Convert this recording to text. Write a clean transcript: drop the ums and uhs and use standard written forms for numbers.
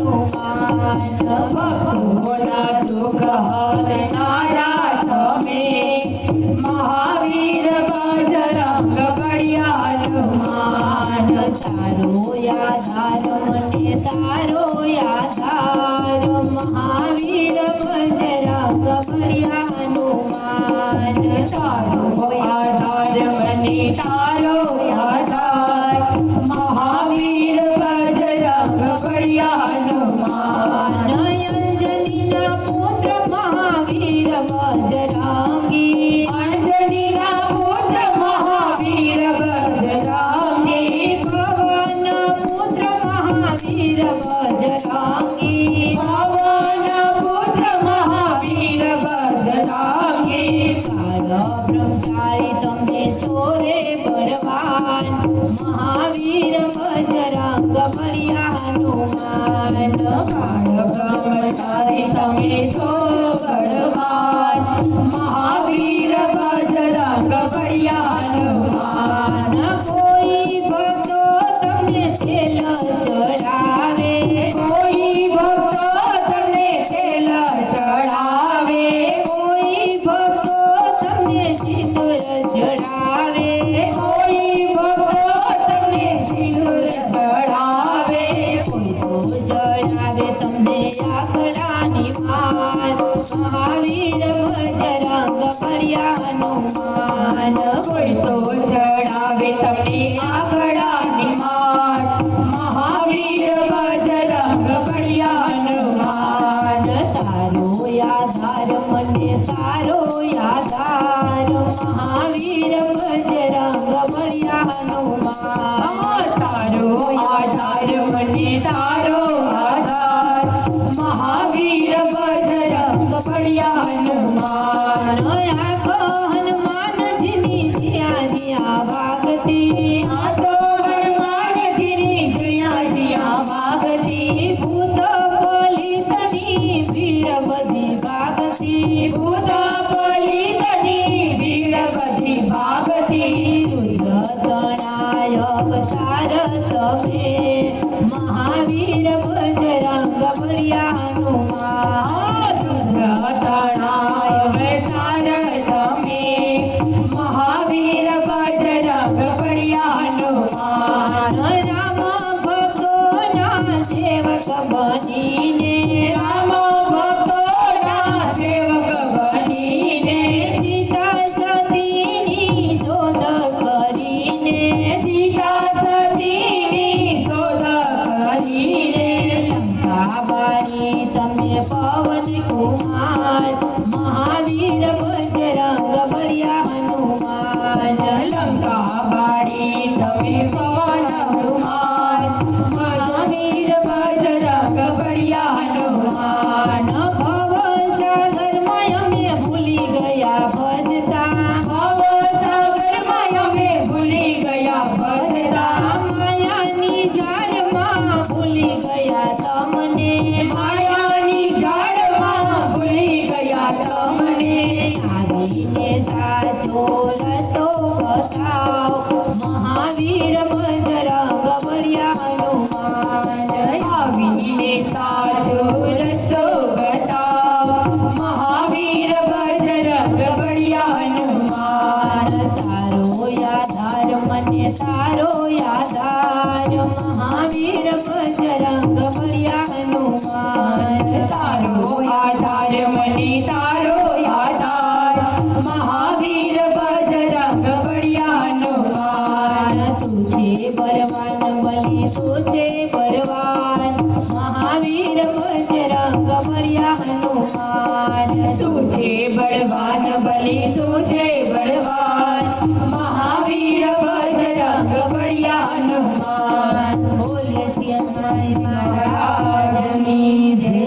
હનુમાન ભક્તોના સુખ હરનારા તમે મહાવીર બજરંગ બળિયા હનુમાન તારો યાદાર મને તારો યાદાર મહાવીર બજરંગ બળિયા હનુમાન તારો યાદાર મને તારો યાદાર મહાવીર બજરંગ બળિયા હનુમાન અંજનીના પુત્ર મહાવીર બજરંગી અંજનીના પુત્ર મહાવીર બજરંગી પવન પુત્ર મહાવીર બજરંગી પવન પુત્ર મહાવીર બજરંગી બ્રહ્મચારી તમે સોરે બળવાન મહાવીર બજરંગ બળિયા હનુમાન બ્રહ્મચારી તમે સો બળવાન મહાવીર બજરંગ બળિયા હનુમાન કોઈ ભક્તો તમને તેલ ચડાવે કોઈ ભક્તો તમને તેલ ચડાવે કોઈ ભક્તો તમને સિંદૂર ચડાવે કોઈ ભક્તો તમને સિંદૂર ચડાવે કોઈ તો ચડાવે તમને આકડાની માર મહાવીર બજરંગ બળિયા હનુમાન કોઈ તો ચડાવે તમને આકડાની માર મહાવીર બજરંગ બળિયા હનુમાન તારો યાદાર મને તારો યાદાર મહાવીર બજરંગ બળિયા હનુમાન તારો યાદાર મને તારો યાદાર મહાવીર બજરંગ બળિયા હનુમાન આખો હનુમાનજીની જ્યાં જ્યાં વાગતી આ તો હનુમાનજીની જ્યાં જ્યાં વાગતી ભૂત પોલીસની ભીડ બધી ભાગતી ભૂત પોલીસની ભીડ બધી ભાગતી રુદ્રતનાયક સાર તમે મહાવીર બજરંગ બળિયા હનુમાન રુદ્રતનાયક સાર તમે મહાવીર બજરંગ બળિયા હનુમાન રામ ભક્તોના સેવક બનીને રામ ભક્તોના સેવક બનીને સીતા સતીની શોધ કરીને સીતા સતીની શોધ કરીને લંકાબારી તમે પવન કુમાર મહાવીર બજરંગ બળિયા હનુમાન લંકાબારી તમે પવન કુમાર મહાવીર બજરંગ બળિયા હનુમાન ભવસાગરમાં અમે ભૂલી ગયા ભજતા ભવસાગરમાં અમે ભૂલી ગયા ભજતા માયાની જાળમાં ભૂલી ગયા તમને માયાની જાળમાં ભૂલી ગયા તમને આવીને સાચો રસ્તો બતાવ મહાવીર બજરંગ બળિયા હનુમાન આવીને સાચો રસ્તો બતાવ મહાવીર બજરંગ બળિયા હનુમાન તારો યાદાર મને તારો યાદાર મહાવીર બજરંગ બળિયા હનુમાન તારો યાદાર મને તારો યાદાર મહાવીર બજરંગ બળિયા હનુમાન તુझे બળવાન બલી તુझे બળવાન મહાવીર બજરંગ બળિયા હનુમાન તુझे બળવાન બલી તુझे બળવાન મહાવીર બજરંગ બળિયા હનુમાન બોલે શ્રી મહારાજની જય